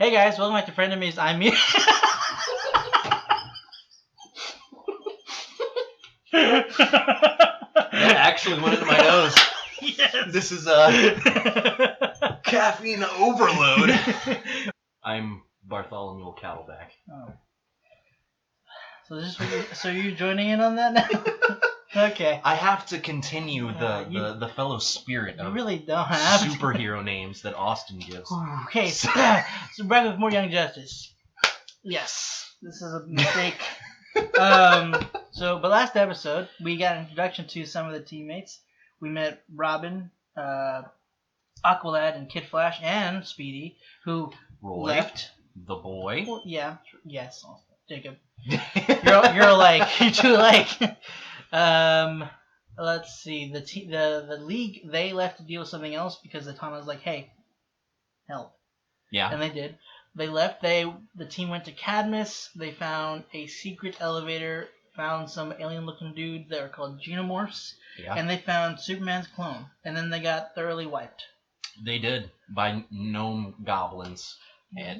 Hey guys, welcome back to Frenemies. I'm me. That actually went into my nose. Yes. This is caffeine overload. I'm Bartholomew Cattleback. Oh. So this is what you're joining in on that now? Okay. I have to continue the fellow spirit You of really don't have superhero names that Austin gives. Okay, so back with more Young Justice. Yes, this is a mistake. But last episode we got an introduction to some of the teammates. We met Robin, Aqualad, and Kid Flash, and Speedy, who left. The boy. Well, yeah, yes, Jacob. You're like you two like. Let's see. The league, they left to deal with something else because the Tana was like, hey, help. Yeah. And they did. They left. The team went to Cadmus. They found a secret elevator. Found some alien-looking dudes that are called Xenomorphs. Yeah. And they found Superman's clone. And then they got thoroughly wiped. They did, by gnome goblins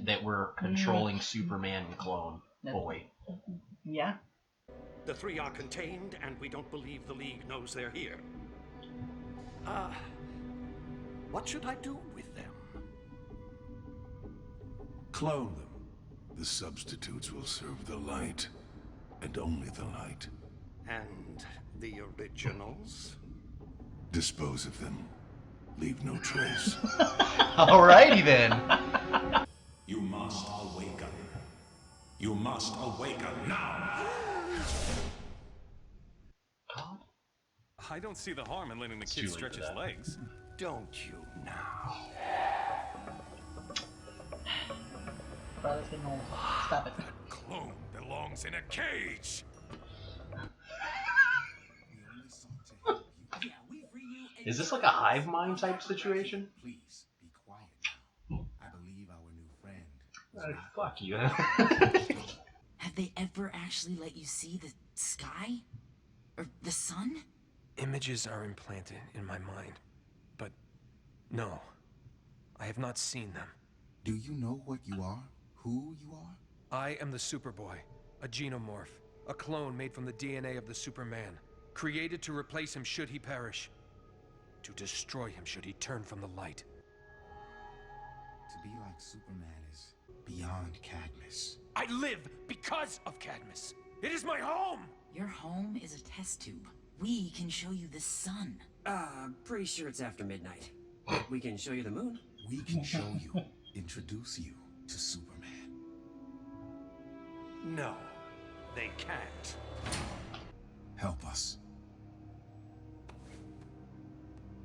that were controlling Superman clone boy. Yeah. The three are contained, and we don't believe the League knows they're here. What should I do with them? Clone them. The substitutes will serve the light, and only the light. And the originals? Dispose of them. Leave no trace. Alrighty then. You must awaken. You must awaken now! I don't see the harm in letting the kid stretch his legs. Don't you now? Brother's getting old. Stop it. That clone belongs in a cage! Is this like a hive mind type situation? Please be quiet now. I believe our new friend. Fuck you. Have they ever actually let you see the sky? Or the sun? Images are implanted in my mind, but no, I have not seen them. Do you know what you are? Who you are? I am the Superboy, a xenomorph, a clone made from the DNA of the Superman, created to replace him should he perish, to destroy him should he turn from the light. To be like Superman is beyond Cadmus. I live because of Cadmus. It is my home! Your home is a test tube. We can show you the sun. Pretty sure it's after midnight. We can show you the moon. We can show you, introduce you to Superman. No, they can't. Help us.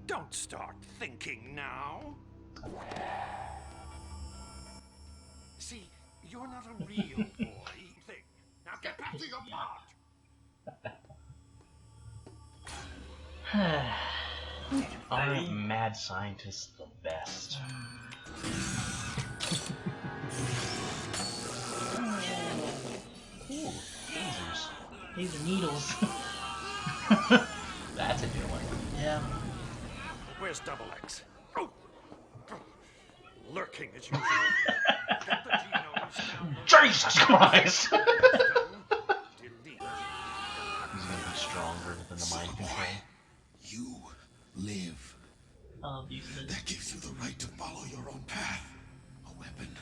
Don't start thinking now. See, you're not a real boy thing. Now get back to your part. Aren't mad scientists the best? Ooh, lasers. These are needles. That's a new one. Yeah. Where's Double X? Oh. Lurking as usual. Get the genomes down. Jesus Christ! Delete. He's gonna be stronger than the mind control. You live. These That gives you the right to follow your own path. A weapon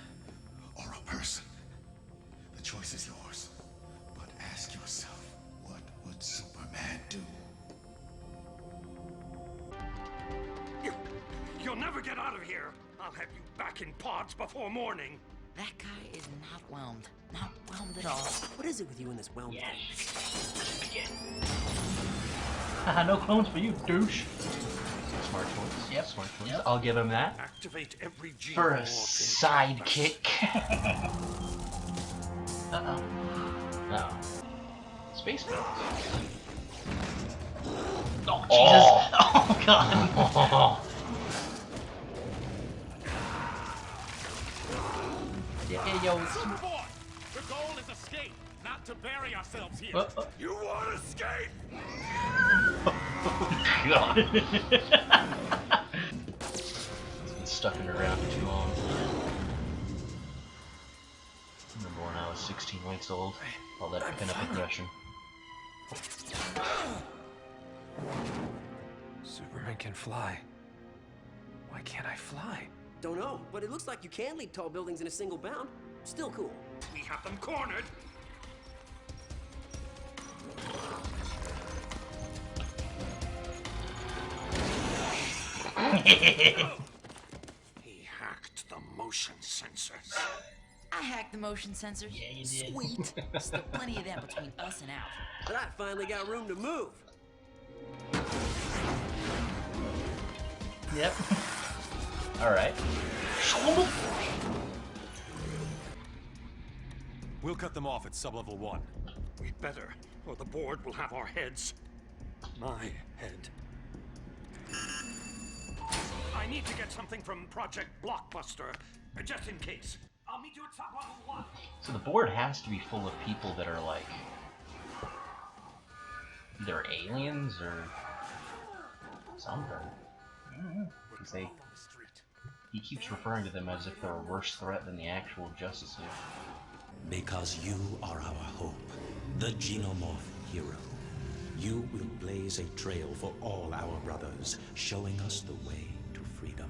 or a person. The choice is yours. But ask yourself, what would Superman do? You'll never get out of here. I'll have you back in pods before morning. That guy is not whelmed. Not whelmed at all. What is it with you in this whelm thing? Haha, no clones for you, douche. Smart choice. Yep. Smart choice. Yep. I'll give him that. Activate every gene For a sidekick. Uh-oh. Oh. Space Ghost. Oh, Jesus. Oh, God. Yeah, yo. Superboy! The goal is escape, not to bury ourselves here. You want to escape? God. He's been stuck in the ground for too long. 16 weeks old. All that pin-up aggression. Superman can fly. Why can't I fly? Don't know, but it looks like you can leap tall buildings in a single bound. Still cool. We have them cornered. He hacked the motion sensors. I hacked the motion sensors. Yeah, you did. Sweet. Still plenty of them between us and out. But I finally got room to move. Yep. Alright. We'll cut them off at sublevel 1. We'd better, or the board will have our heads. My head. I need to get something from Project Blockbuster, just in case. I'll meet you at sublevel 1. So the board has to be full of people that are like either aliens or something. Because he keeps referring to them as if they're a worse threat than the actual Justice League. Because you are our hope, the Xenomorph hero. You will blaze a trail for all our brothers, showing us the way to freedom.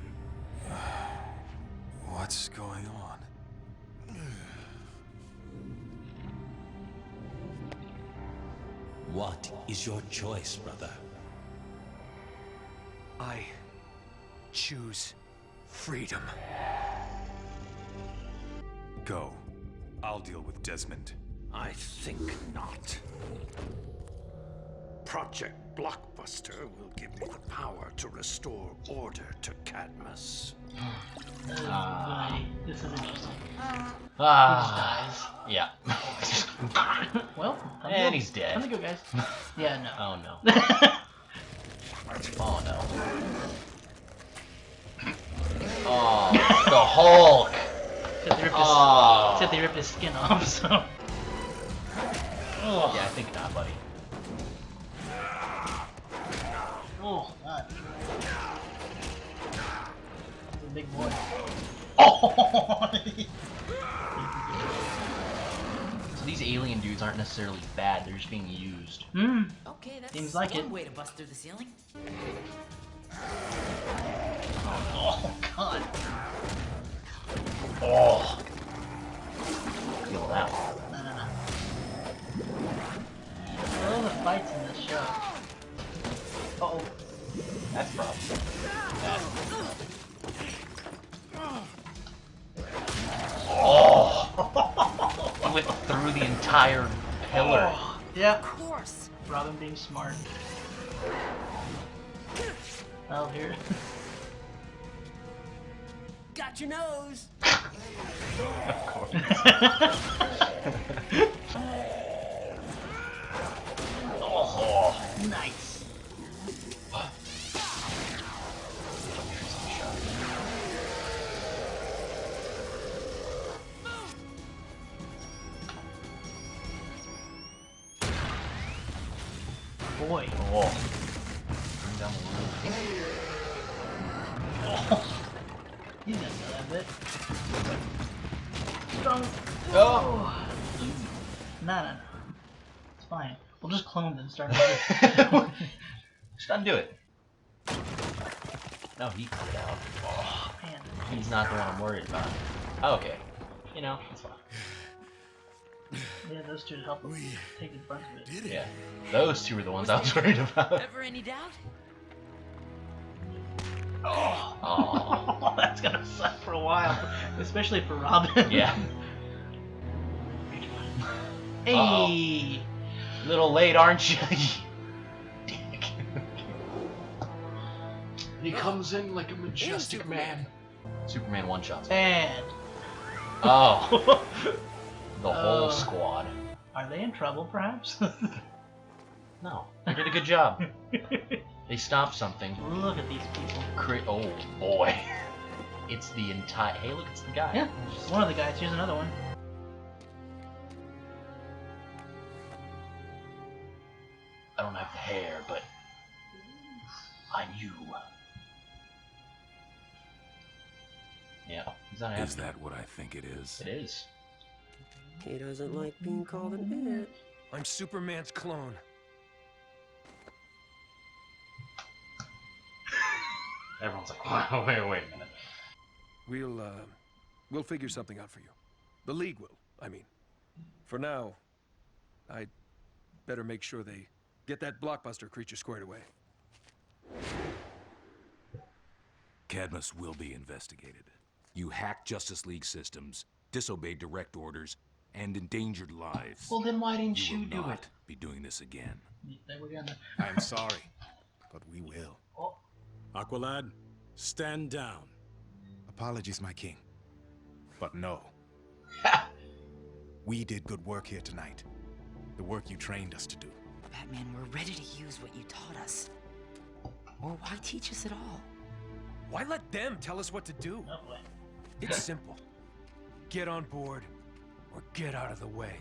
What's going on? What is your choice, brother? I choose freedom. Go. I'll deal with Desmond. I think not. Project Blockbuster will give me the power to restore order to Cadmus. This is interesting. Ah. Yeah. Well, And he's dead. Time to go, guys. Yeah, no. Oh no. Oh no. Oh, the Hulk! Except they ripped his skin off, so. Oh. Yeah, I think not, buddy. Oh, God. He's a big boy. Oh! So these alien dudes aren't necessarily bad, they're just being used. Okay, that's Seems like one it. way to bust through the ceiling. Oh, God. Oh! Feel that. No. All the fights in this show. Uh-oh. That's a problem. Oh! He went through the entire pillar. Oh, yeah. Of course. Robin being smart. Oh, here. Got your nose. Of course. Oh, Nice. Boy. oh. Bring down the roof. Oh. He's gonna know that bit. Strong. Oh. No. It's fine. We'll just clone them and start over. Just undo it. No, he cut it out. Oh, man. He's not the one I'm worried about. Oh, okay. You know, it's fine. Yeah, those two help him take the brunt of it. Yeah. Those two were the ones I was worried about. Ever any doubt? Oh, that's gonna suck for a while, especially for Robin. Yeah. Hey. Little late, aren't you? Dick. He comes in like a majestic man. Superman one-shots. And Oh. The whole Oh. squad. Are they in trouble, perhaps? No. They did a good job. They stopped something. Look at these people. Oh, boy. It's the entire... Hey, look, it's the guy. Yeah, one of the guys. Here's another one. I don't have the hair, but I'm you. Yeah, he's not Is happy. that what I think it is? It is. He doesn't like being called an it. I'm Superman's clone. Everyone's like, wait a minute. We'll figure something out for you. The League will, I mean. For now, I'd better make sure they get that Blockbuster creature squared away. Cadmus will be investigated. You hacked Justice League systems, disobeyed direct orders, and endangered lives. Well, then why didn't You you will do not it? be doing this again. I'm sorry, but we will. Oh. Aqualad, stand down. Apologies, my king. But no. We did good work here tonight. The work you trained us to do. Batman, we're ready to use what you taught us. Or why teach us at all? Why let them tell us what to do? Oh boy. It's simple. Get on board, or get out of the way.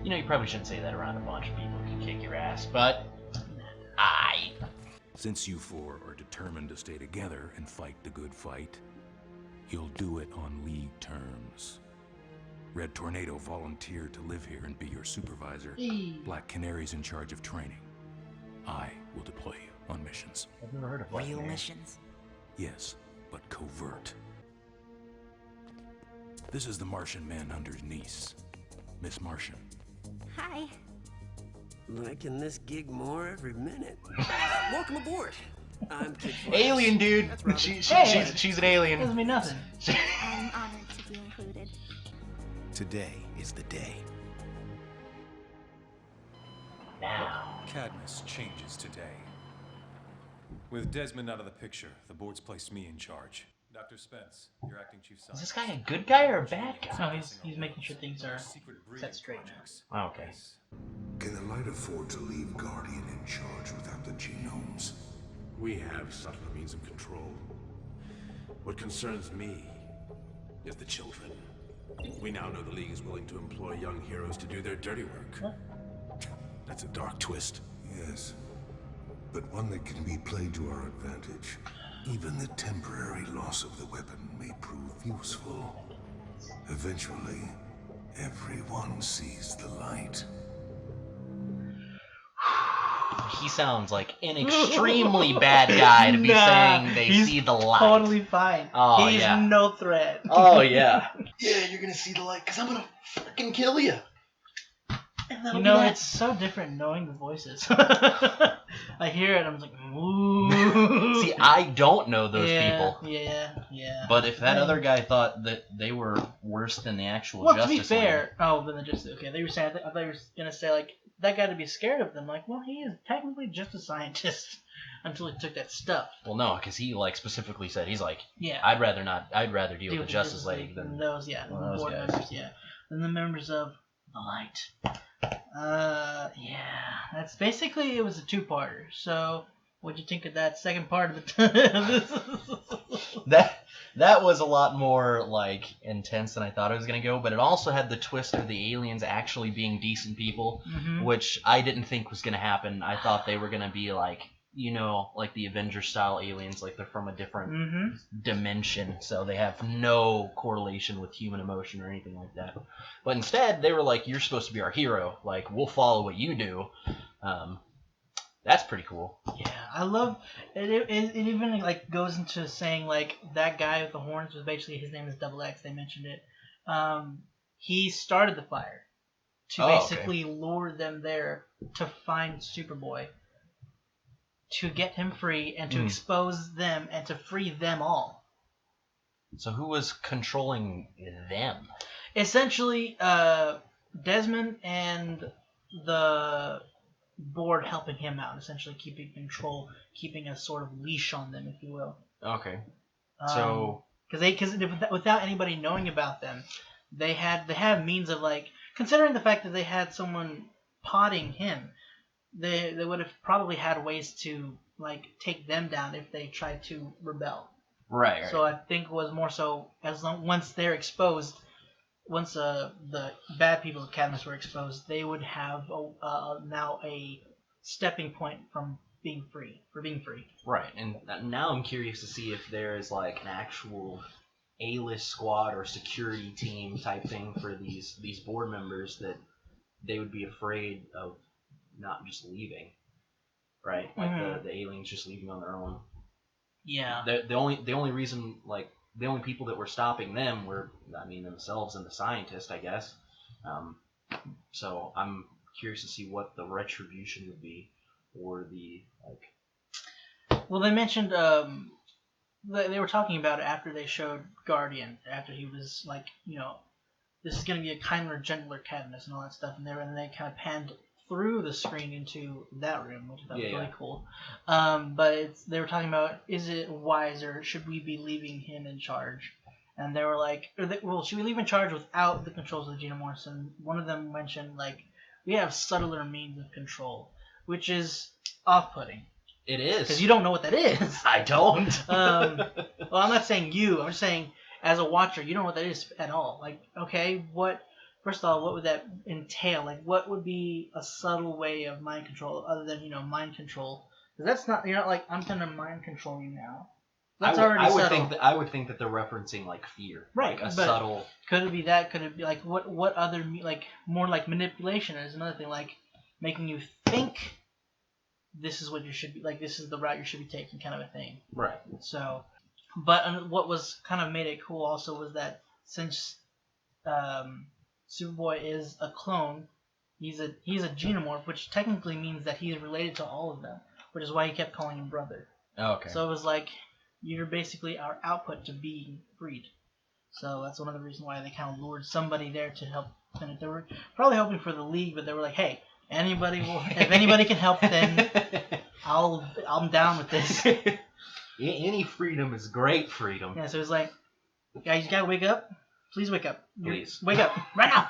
You know, you probably shouldn't say that around a bunch of people who can kick your ass, but Since you four are determined to stay together and fight the good fight, you'll do it on League terms. Red Tornado volunteered to live here and be your supervisor. Black Canary's in charge of training. I will deploy you on missions. I've never heard of Black Real Canary. missions? Yes, but covert. This is the Martian Manhunter's niece, Miss Martian. Hi. Liking this gig more every minute. Welcome aboard. I'm Kid Flash. Alien, dude. That's Robin. She's an alien. Doesn't mean nothing. I'm honored to be included. Today is the day. Now. Cadmus changes today. With Desmond out of the picture, the board's placed me in charge. Dr. Spence, your acting chief Is scientist. this guy a good guy or a bad guy? No, he's making sure things are set straight now. Oh, okay. Can the light afford to leave Guardian in charge without the genomes? We have subtler means of control. What concerns me is the children. We now know the League is willing to employ young heroes to do their dirty work. That's a dark twist. Yes, but one that can be played to our advantage. Even the temporary loss of the weapon may prove useful. Eventually, everyone sees the light. He sounds like an extremely bad guy to be saying they see the light. Totally fine. Oh, he's yeah. no threat. Oh, yeah. Yeah, you're gonna see the light, because I'm gonna fucking kill you. You know, it's so different knowing the voices. I hear it, I'm like, ooh. See, I don't know those people. Yeah. But if that other guy thought that they were worse than the actual Well, Justice to be fair, League. then the Justice. Okay, they were saying. I thought you were gonna say like that guy to be scared of them. Like, well, he is technically just a scientist until he took that stuff. Well, no, because he like specifically said he's like, Yeah. I'd rather deal with the Justice League than those. Yeah, one of those board guys. members. Yeah, than the members of the Light. Yeah, that's basically it was a two-parter. So, what'd you think of that second part of That was a lot more like intense than I thought it was gonna go, but it also had the twist of the aliens actually being decent people, which I didn't think was gonna happen. I thought they were gonna be like, you know, like the Avengers style aliens, like they're from a different dimension, so they have no correlation with human emotion or anything like that. But instead, they were like, you're supposed to be our hero, like we'll follow what you do. That's pretty cool. Yeah, I love it. It even like goes into saying like that guy with the horns was basically his name is Double X. They mentioned it. He started the fire to basically lure them there to find Superboy, to get him free and to expose them and to free them all. So who was controlling them? Essentially, Desmond and the board helping him out, essentially keeping control, keeping a sort of leash on them, if you will. Okay. So because without anybody knowing about them, they have means of like, considering the fact that they had someone potting him, they would have probably had ways to like take them down if they tried to rebel. Right. So I think it was more so once they're exposed, once the bad people of Cadmus were exposed, they would have now a stepping point from being free. Right, and now I'm curious to see if there is like an actual A-list squad or security team type thing for these board members that they would be afraid of not just leaving, right? Like the aliens just leaving on their own. Yeah. The only reason, like, the only people that were stopping them were, I mean, themselves and the scientist, I guess. So I'm curious to see what the retribution would be, or the, like... Well, they mentioned, they were talking about it after they showed Guardian, after he was like, you know, this is going to be a kinder, gentler Cadmus and all that stuff, and they kind of panned through the screen into that room, which I thought was really cool. But they were talking about, is it wiser, should we be leaving him in charge? And they were like, should we leave in charge without the controls of the Xenomorphs? And one of them mentioned, like, we have subtler means of control, which is off-putting. It is. Because you don't know what that is. I don't. Well, I'm not saying you. I'm just saying, as a watcher, you don't know what that is at all. Like, okay, first of all, what would that entail? Like, what would be a subtle way of mind control other than, you know, mind control? Because that's not, you're not like, I'm going to mind control you now. That's already subtle. I would think that they're referencing, like, fear. Right. Like a subtle... Could it be that? Could it be, like, what other, like, more like manipulation is another thing, like, making you think this is what you should be, like, this is the route you should be taking, kind of a thing. Right. So, but what was kind of made it cool also was that since Superboy is a clone, he's a xenomorph, which technically means that he's related to all of them, which is why he kept calling him brother. Oh, okay. So it was like, you're basically our output to being freed. So that's one of the reasons why they kind of lured somebody there to help. And they were probably hoping for the League, but they were like, hey, if anybody can help, then I'm down with this. Any freedom is great freedom. Yeah, so it's like, guys, you gotta wake up. Please wake up. Please wake up right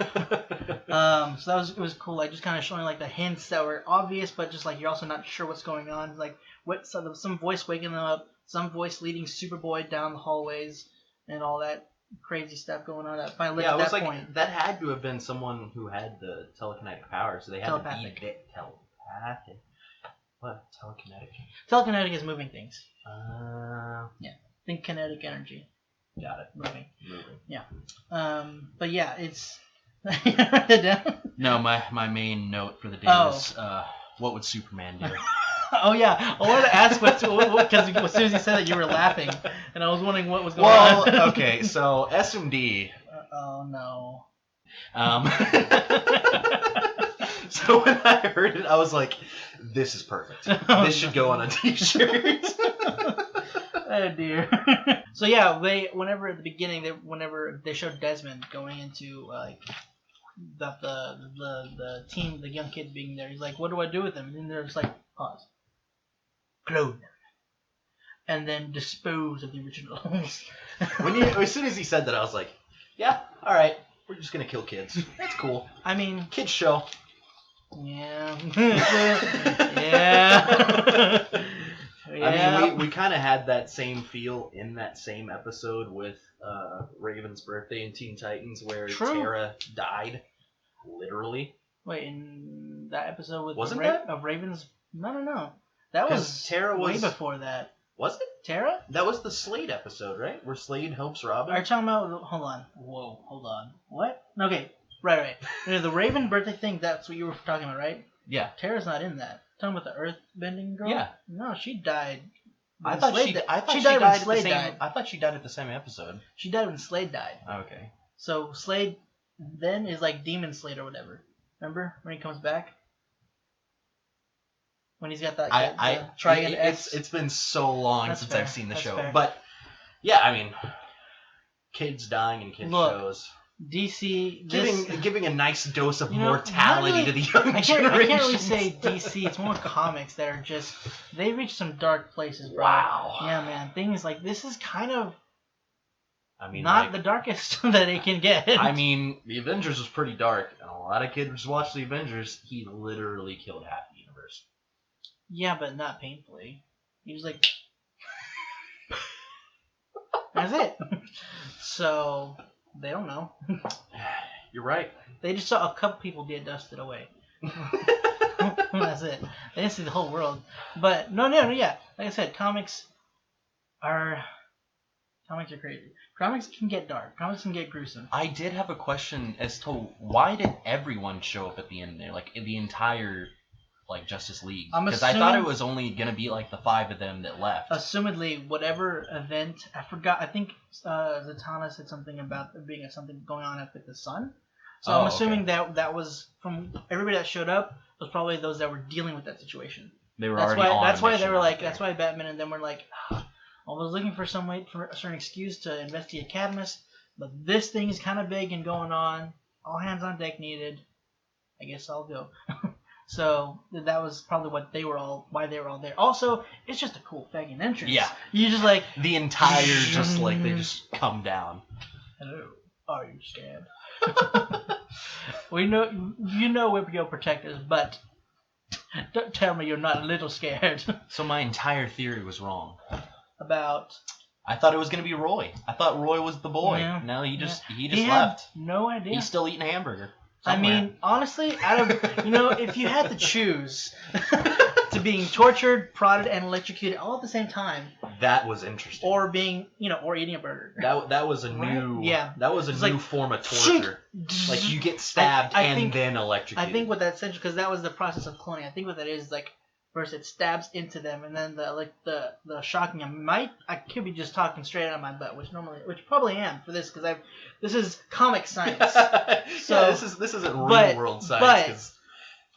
now. So it was cool, like just kind of showing like the hints that were obvious, but just like you're also not sure what's going on. Like some voice waking them up, some voice leading Superboy down the hallways, and all that crazy stuff going on. That finally at that point. That had to have been someone who had the telekinetic power, so they had to be telepathic. What? Telekinetic? Telekinetic is moving things. Yeah. Think kinetic energy. Got it. Moving. Yeah. But yeah, it's... You write it down? No, my main note for the day is, what would Superman do? Oh yeah, I wanted to ask because as soon as you said that, you were laughing, and I was wondering what was going on. Well, okay, so SMD. Oh no. So when I heard it, I was like, "This is perfect. This should go on a T-shirt." Oh dear. So yeah, whenever at the beginning, whenever they showed Desmond going into like the team, the young kids being there, he's like, "What do I do with them?" And then they're just like, "Pause. Clone them, and then dispose of the originals." As soon as he said that, I was like, "Yeah, all right, we're just gonna kill kids. That's cool." I mean, kids show. Yeah. Yeah. I mean, we kind of had that same feel in that same episode with Raven's birthday in Teen Titans, where Tara died, literally. Wait, in that episode with of Raven's? No. That was Tara way before that. Was it? Tara? That was the Slade episode, right? Where Slade helps Robin? Are you talking about... Hold on. Whoa, hold on. What? Okay, right. The Raven birthday thing, that's what you were talking about, right? Yeah. Tara's not in that. Talking about the earth-bending girl? Yeah. No, she died. I thought she died when Slade died. I thought she died at the same episode. She died when Slade died. Okay. So Slade then is like Demon Slade or whatever. Remember when he comes back? When he's got that Trigon X. It's been so long since I've seen the show. Fair. But yeah, I mean, kids dying in kids shows. DC giving a nice dose of mortality to the young generation. I can't really say DC. It's more comics that are just they reach some dark places. Bro. Wow. Yeah, man. Things like this is kind of. I mean, not the darkest that it can get. I mean, the Avengers was pretty dark, and a lot of kids watched the Avengers. He literally killed half the universe. Yeah, but not painfully. He was like, that's it. So they don't know. You're right. They just saw a couple people get dusted away. That's it. They didn't see the whole world. But no, yeah. Like I said, comics Comics are crazy. Comics can get dark. Comics can get gruesome. I did have a question as to why did everyone show up at the end there, like the entire like Justice League? Because I thought it was only gonna be like the 5 of them that left. Assumedly, whatever event, I forgot. I think Zatanna said something about there being something going on up with the sun. So I'm assuming that was from everybody that showed up was probably those that were dealing with that situation. They were already on. That's why they were like. That's why Batman and them were like, I was looking for a certain excuse to investigate Cadmus, but this thing is kind of big and going on. All hands on deck needed. I guess I'll go. So that was probably why they were all there. Also, it's just a cool fucking entrance. Yeah. You just like the entire just like they just come down. Hello. Are you scared? We know you know we're your protectors, but don't tell me you're not a little scared. So my entire theory was wrong. About? I thought it was gonna be Roy. I thought Roy was the boy. Yeah. No, he just Had left. No idea. He's still eating a hamburger. Somewhere. I mean, honestly, out of if you had to choose to being tortured, prodded, and electrocuted all at the same time, that was interesting. Or being, or eating a burger. That was a new That was a new form of torture. Like you get stabbed then electrocuted. I think what that's essential because that was the process of cloning. I think what that is like first it stabs into them and then the shocking. I could be just talking straight out of my butt, which probably am for this because this is comic science. So yeah, this isn't real world science.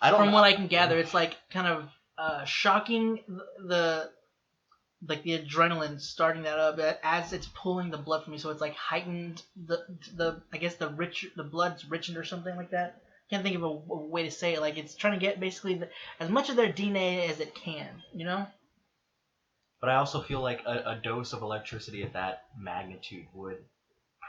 But from what I can gather, it's like kind of shocking the adrenaline starting that up as it's pulling the blood from you, so it's like heightened the I guess the blood's richened or something like that. Can't think of a way to say it. Like it's trying to get basically as much of their DNA as it can, But I also feel like a dose of electricity at that magnitude would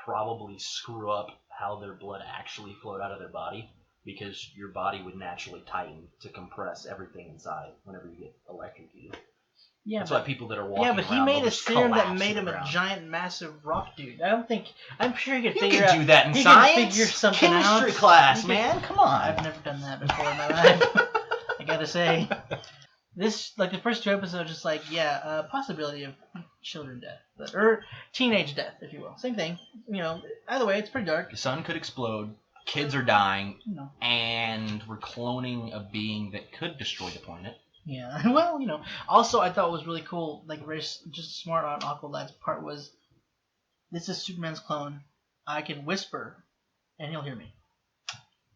probably screw up how their blood actually flowed out of their body, because your body would naturally tighten to compress everything inside whenever you get electrocuted. Yeah, that's why people that are walking around. Yeah, but he made a serum that made him a giant, massive rock dude. I'm sure he could figure out. You can do that in science. Figure something Chemistry class, man. Come on. I've never done that before in my life. I gotta say, this the first 2 episodes, just possibility of children death or teenage death, if you will. Same thing. Either way, it's pretty dark. The sun could explode. Kids are dying, and we're cloning a being that could destroy the planet. Yeah, well, Also, I thought was really cool, just smart on Aqualad's part was, this is Superman's clone. I can whisper, and he'll hear me.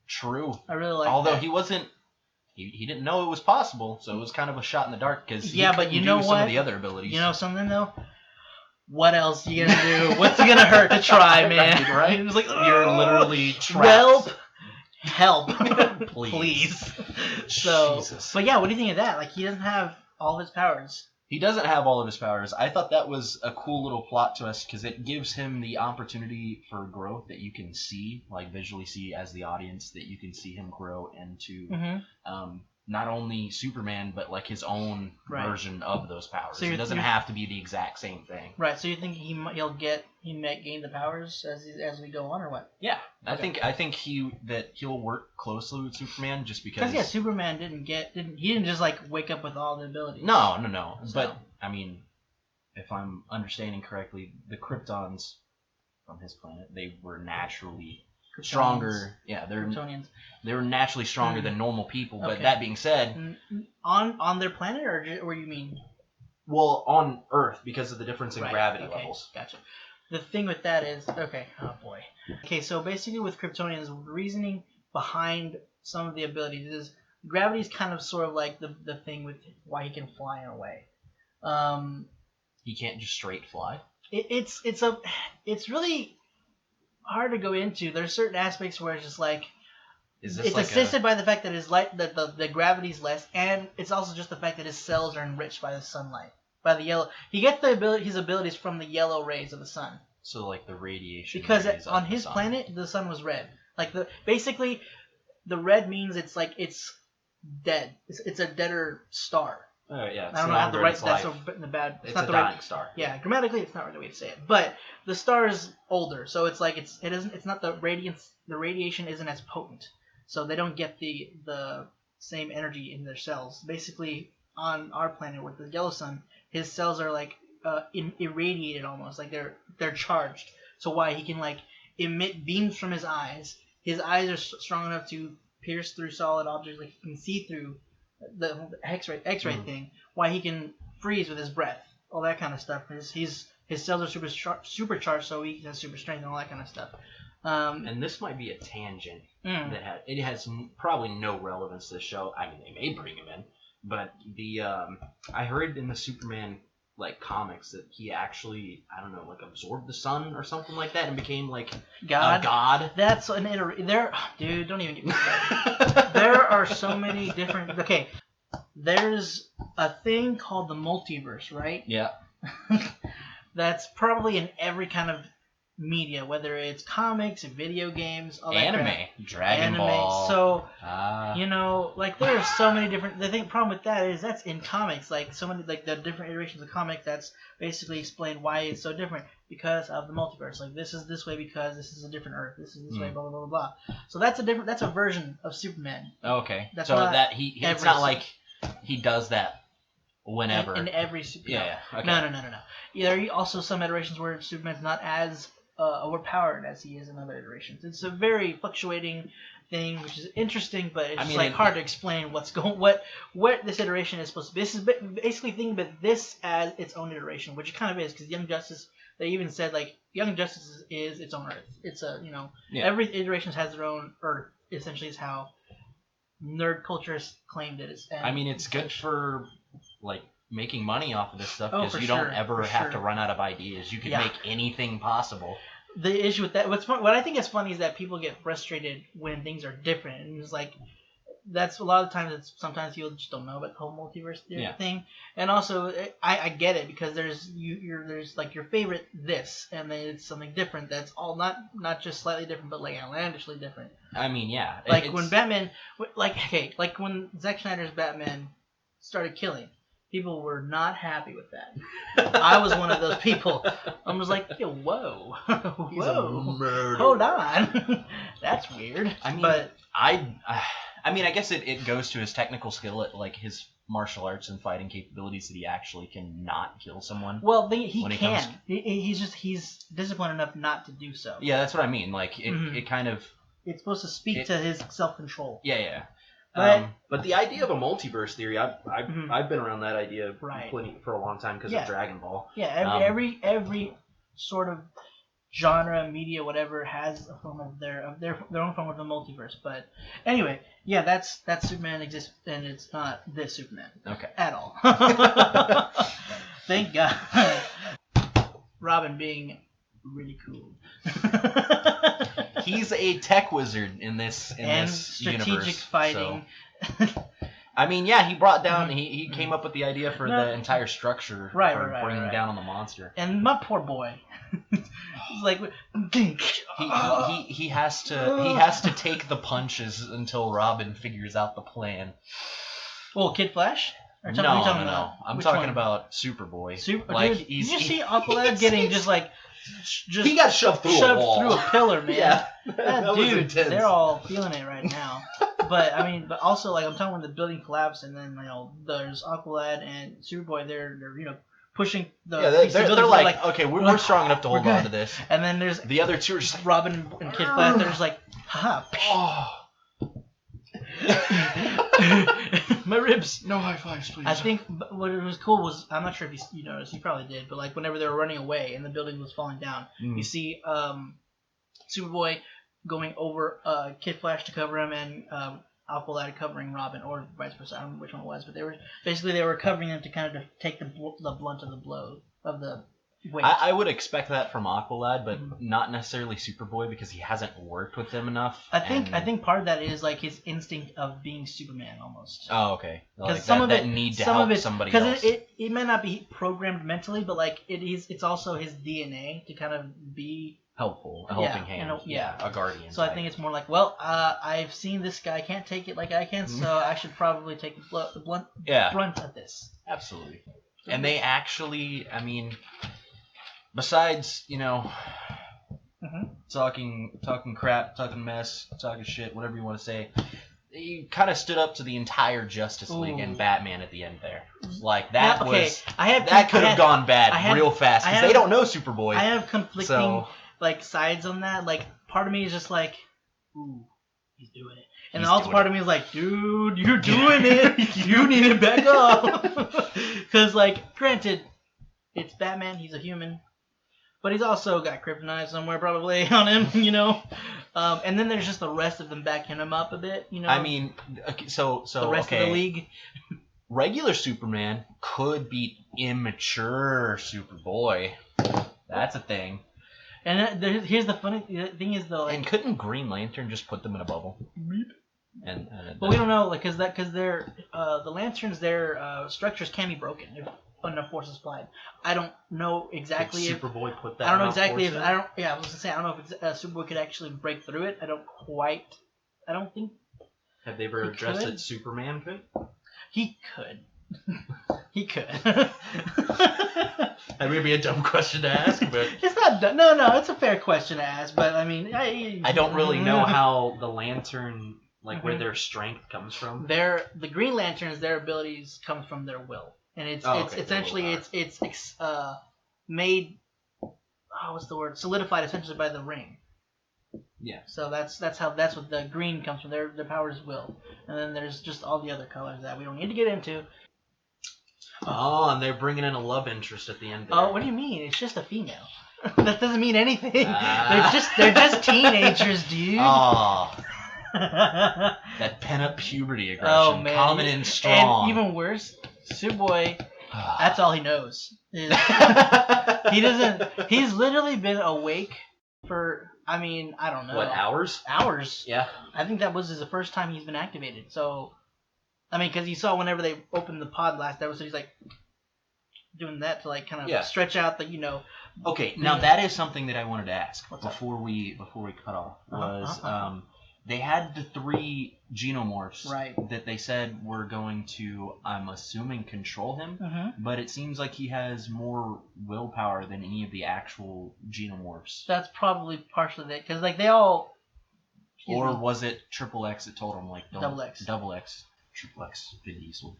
True. I really like Although that. he wasn't, he didn't know it was possible, so it was kind of a shot in the dark, because he but you know what? Some of the other abilities. You know something, though? What else are you gonna do? What's it gonna hurt to try, man? Right? It's like, you're literally trapped. Help. Please. So, Jesus. But yeah, what do you think of that? Like, he doesn't have all his powers. He doesn't have all of his powers. I thought that was a cool little plot twist because it gives him the opportunity for growth that you can see, like visually see as the audience, that you can see him grow into not only Superman, but like his own version of those powers. So it doesn't have to be the exact same thing. Right. So you think he might gain the powers as we go on, or what? Yeah, okay. I think he'll work closely with Superman just because. Because Superman didn't just like wake up with all the abilities. No. So. But I mean, if I'm understanding correctly, the Kryptons from his planet, they were naturally stronger. Yeah, they were naturally stronger than normal people. But that being said, on their planet, or what do you mean? Well, on Earth, because of the difference in gravity levels. Gotcha. The thing with that is, oh boy. Okay, so basically with Kryptonians, the reasoning behind some of the abilities is gravity is kind of sort of like the thing with why he can fly in a way. He can't just straight fly. It's really hard to go into. There's certain aspects where it's just like it's assisted by the fact that the gravity's less, and it's also just the fact that his cells are enriched by the sunlight, by the yellow. He gets his abilities from the yellow rays of the sun. So like the radiation. Because on his planet, the sun was red. Like basically, the red means it's dead. It's a deader star. Oh yeah. I don't know how the right. That's the bad. It's not a dying star. Yeah, grammatically, it's not really the way to say it. But the star is older, so it's like it's not the radiance. The radiation isn't as potent, so they don't get the same energy in their cells. Basically, on our planet with the yellow sun, his cells are like irradiated almost, like they're charged. So why he can like emit beams from his eyes. His eyes are strong enough to pierce through solid objects, like he can see through the X-ray thing. Why he can freeze with his breath, all that kind of stuff. His cells are supercharged, so he has super strength and all that kind of stuff. And this might be a tangent that it has probably no relevance to the show. I mean, they may bring him in, but I heard in the Superman like comics that he actually, I don't know, like absorbed the sun or something like that and became like God. a god. That's an dude, don't even get me started. There are so many different. Okay, there's a thing called the multiverse, right? Yeah. That's probably in every kind of media, whether it's comics, video games, all that anime, crap. Dragon Ball. So like there are so many different. The problem with that is that's in comics. Like so many, like the different iterations of comics. That's basically explain why it's so different because of the multiverse. Like this is this way because this is a different Earth. This is this way. Blah blah blah blah. So that's a version of Superman. Okay. That's so not that it's not like he does that whenever. In every Superman. Yeah. Okay. No. There are also some iterations where Superman's not as overpowered as he is in other iterations. It's a very fluctuating thing, which is interesting, but it's hard to explain what this iteration is supposed to be. This is basically thinking about this as its own iteration, which it kind of is, because Young Justice, they even said like Young Justice is its own Earth. It's a every iteration has their own Earth. Essentially, is how nerd culture has claimed it. It's good for like making money off of this stuff because you don't ever have to run out of ideas. You can make anything possible. The issue with that, what I think is funny is that people get frustrated when things are different, and it's like that's a lot of times. Sometimes people just don't know about the whole multiverse thing, and also I get it because there's like your favorite this, and then it's something different that's all not just slightly different, but like outlandishly different. Like when Batman, like when Zack Snyder's Batman started killing. People were not happy with that. I was one of those people. I was like, yo, whoa, hold on, that's weird. I guess it goes to his technical skill at like his martial arts and fighting capabilities that he actually can not kill someone. Well, he can. He's disciplined enough not to do so. Yeah, that's what I mean. Like it kind of. It's supposed to speak to his self-control. Yeah. But the idea of a multiverse theory, I've been around that idea for a long time because of Dragon Ball. Yeah, every sort of genre, media, whatever has a form of their own form of the multiverse. But anyway, that Superman exists, and it's not this Superman. Okay. At all. Thank God. Robin being really cool. He's a tech wizard in this strategic universe, fighting. So. He brought down. He came up with the idea for the entire structure for bringing down on the monster. And my poor boy, he's like, he has to take the punches until Robin figures out the plan. Well, Kid Flash. No. I'm talking about Superboy. Did you see Aqualad getting just he got shoved through a wall. Through a pillar, man. Yeah, that was intense. They're all feeling it right now. but also I'm talking when the building collapsed, and then there's Aqualad and Superboy. They're pushing the. They're like, okay, we're strong enough to hold on to this. And then there's the other two are just like, Robin and Kid Flash. They're just like, haha. My ribs. No high fives, please. I think what was cool was, I'm not sure if you noticed, you probably did, but like whenever they were running away and the building was falling down, you see Superboy going over Kid Flash to cover him, and Aqualad covering Robin, or vice versa. I don't know which one it was, but they were covering them to kind of take the blunt of the blow of the weight. I would expect that from Aqualad, but not necessarily Superboy because he hasn't worked with them enough. I think part of that is like his instinct of being Superman almost. Oh, okay. Like that need to help somebody else. Because it might not be programmed mentally, but like it's also his DNA to kind of be helpful, a helping hand. A guardian. So I think it's more like, well, I've seen this guy can't take it like I can, so I should probably take the brunt of this. Absolutely. And they actually, besides, talking crap, talking mess, talking shit, whatever you want to say, he kind of stood up to the entire Justice League and Batman at the end there. Like that could have gone bad real fast because they don't know Superboy. I have conflicting like sides on that. Like part of me is just like, ooh, he's doing it, and the other part of me is like, dude, you're doing it. You need to back up. Because like, granted, it's Batman. He's a human. But he's also got kryptonite somewhere probably on him, you know. And then there's just the rest of them backing him up a bit, you know. I mean, so the rest of the league. Regular Superman could beat immature Superboy. That's a thing. And here's the funny thing is though. Like, and couldn't Green Lantern just put them in a bubble? But we don't know, like, because they're the Lanterns, their structures can be broken if enough force is applied. I don't know exactly if Superboy put that. I don't know exactly if I was gonna say I don't know if Superboy could actually break through it. I don't think. Have they ever addressed that Superman could? He could. He could. That may be a dumb question to ask, but it's not dumb. No, it's a fair question to ask. But I mean, I don't really know how the Lantern, like where their strength comes from. The Green Lanterns, their abilities come from their will. And it's essentially it's made what's the word, solidified essentially by the ring. Yeah. So that's what the green comes from. Their power is will, and then there's just all the other colors that we don't need to get into. Oh, and they're bringing in a love interest at the end. There. Oh, what do you mean? It's just a female. That doesn't mean anything. They're just teenagers, dude. Oh. That pent-up puberty aggression, oh, man. common and strong. And even worse, Superboy, that's all he knows. He doesn't. He's literally been awake for. I mean, I don't know. What, hours? Hours. Yeah. I think that was the first time he's been activated. So, I mean, because you saw whenever they opened the pod last episode, he's like doing that to like kind of stretch out the, you know. Okay, now that is something that I wanted to ask before we cut off was they had the 3 Genomorphs that they said were going to, I'm assuming, control him, but it seems like he has more willpower than any of the actual Genomorphs. That's probably partially it, because like they all... Or was it Triple X that told him, like... Double X. Double X. Triple X, Vin Diesel.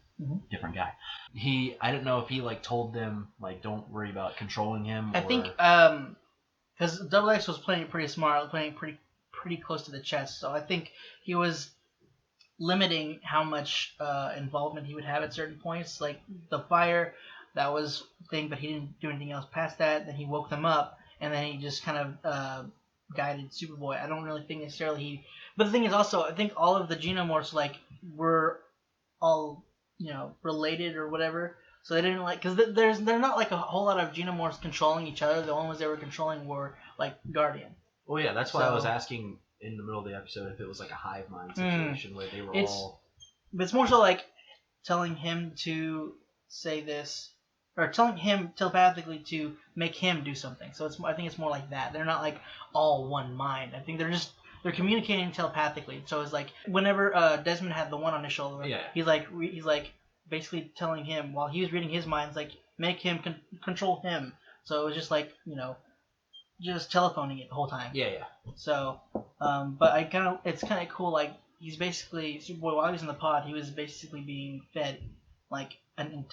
Different guy. I don't know if he like told them, like, don't worry about controlling him. I think, because Double X was playing pretty smart, playing pretty close to the chest, so I think he was limiting how much involvement he would have at certain points. Like the fire, that was the thing, but he didn't do anything else past that. Then he woke them up, and then he just kind of guided Superboy. I don't really think necessarily he... But the thing is also, I think all of the Genomorphs, like, were all, you know, related or whatever. So they didn't like... Because there's not like a whole lot of Genomorphs controlling each other. The only ones they were controlling were, like, Guardian. Oh yeah, that's why I was asking in the middle of the episode if it was like a hive mind situation where they were all... But it's more so like telling him to say this, or telling him telepathically to make him do something. So I think it's more like that. They're not like all one mind. I think they're communicating telepathically. So it's like whenever Desmond had the one on his shoulder, he's like basically telling him while he was reading his mind, like make him control him. So it was just like, you know, just telephoning it the whole time. Yeah. So, but it's kind of cool. Like he's basically Superboy while he was in the pod, he was basically being fed like an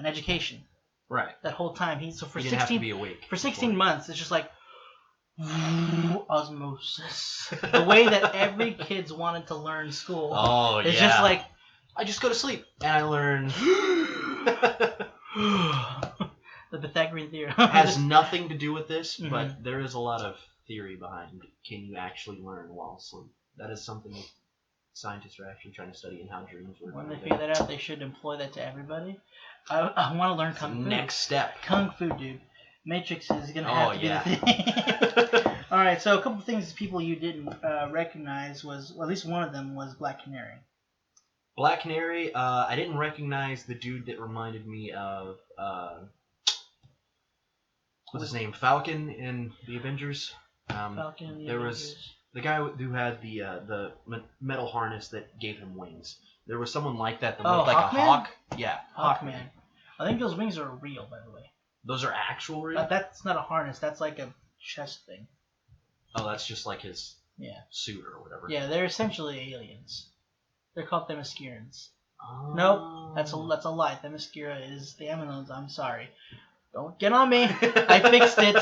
education. Right. That whole time he didn't have to be awake. For 16 months, it's just like osmosis. The way that every kid's wanted to learn school. Oh yeah. It's just like I just go to sleep and I learn. The Pythagorean theorem has nothing to do with this, but there is a lot of theory behind can you actually learn while asleep. That is something that scientists are actually trying to study and how dreams work. When they figure that out, they should employ that to everybody. I want to learn Kung Fu. Next step. Kung Fu, dude. Matrix is going to have to be the thing. Alright, so a couple of things people you didn't recognize was, well, at least one of them was Black Canary. Black Canary, I didn't recognize the dude that reminded me of... what's his name? Falcon in the Avengers. Falcon in the there Avengers. Was the guy who had the metal harness that gave him wings. There was someone like that that looked like Hawkman? a hawk. Yeah, Hawkman. I think those wings are real, by the way. Those are actual real? That's not a harness. That's like a chest thing. Oh, that's just like his suit or whatever. Yeah, they're essentially aliens. They're called Themyscirans. Oh. Nope, that's a lie. Themyscira is the Amazons. I'm sorry. Don't get on me. I fixed it.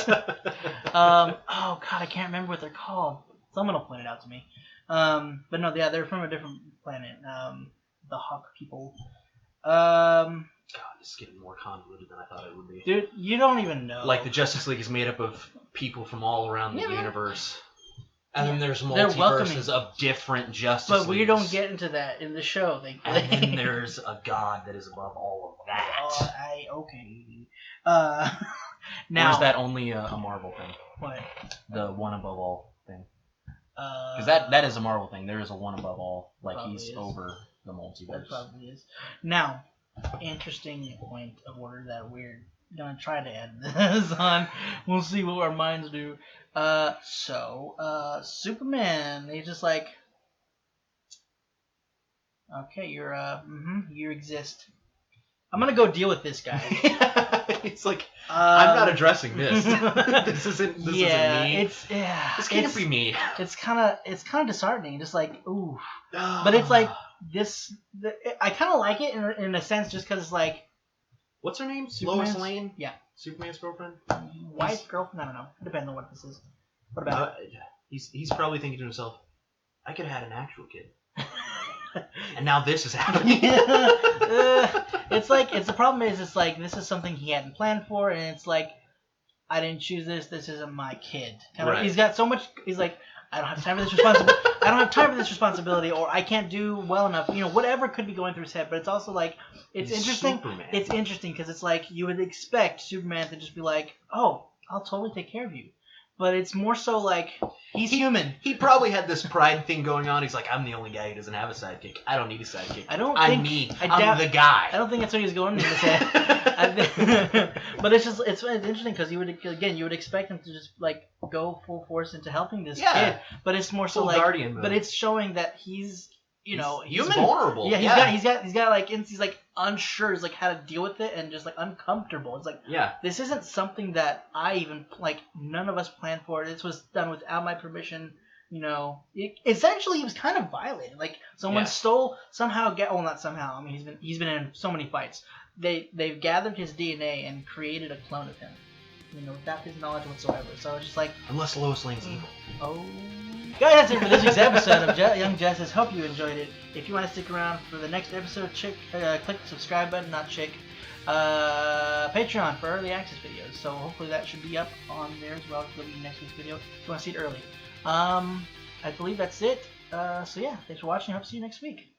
Oh God, I can't remember what they're called. Someone will point it out to me. But no, yeah, they're from a different planet. The Hawk people. God, this is getting more convoluted than I thought it would be. Dude, you don't even know. Like the Justice League is made up of people from all around the universe. And then there's multiverses of different Justice Leagues. But we don't get into that in the show, thankfully. And then there's a god that is above all of that. Okay. Now, or is that only a Marvel thing? What? The one above all thing. Because that is a Marvel thing. There is a one above all. Like he's over the multiverse. That probably is. Now, interesting point of order that we're gonna try to add this on. We'll see what our minds do. Superman, he's just like, okay, you exist. I'm gonna go deal with this guy. It's like, I'm not addressing this. This isn't me. This can't be me. It's kind of disheartening. Just like, ooh. But it's like this. I kind of like it in a sense, just because it's like, what's her name? Lois Lane. Yeah. Superman's girlfriend. Wife, girlfriend. I don't know. Depends on what this is. What about it? He's probably thinking to himself, I could have had an actual kid. And now this is happening. It's like, the problem is, it's like, this is something he hadn't planned for, and it's like, I didn't choose this. This isn't my kid. Right. He's got so much. He's like, I don't have time for this responsibility. I don't have time for this responsibility, or I can't do well enough. Whatever could be going through his head. But it's also like, it's interesting. Superman. It's interesting because it's like you would expect Superman to just be like, oh, I'll totally take care of you. But it's more so like, he's human. He probably had this pride thing going on. He's like, I'm the only guy who doesn't have a sidekick. I don't need a sidekick. I'm the guy. I don't think that's what he was going in his head. But it's interesting because you would expect him to just like go full force into helping this kid. But it's more so like, guardian mode. But it's showing that he's human. He's vulnerable. Yeah, he's got like, he's like unsure, he's like how to deal with it and just like uncomfortable. It's like, this isn't something that I even like. None of us planned for. This was done without my permission. Essentially he was kind of violated. Like someone stole somehow. Not somehow. I mean, he's been in so many fights. They've gathered his DNA and created a clone of him. Without his knowledge whatsoever. So it's just like, unless Lois Lane's evil. Oh. Guys, that's it for this week's episode of Young Justice. Hope you enjoyed it. If you want to stick around for the next episode, click the subscribe button, Patreon for early access videos. So hopefully that should be up on there as well. It'll be next week's video if you want to see it early. I believe that's it. So yeah, thanks for watching. Hope to see you next week.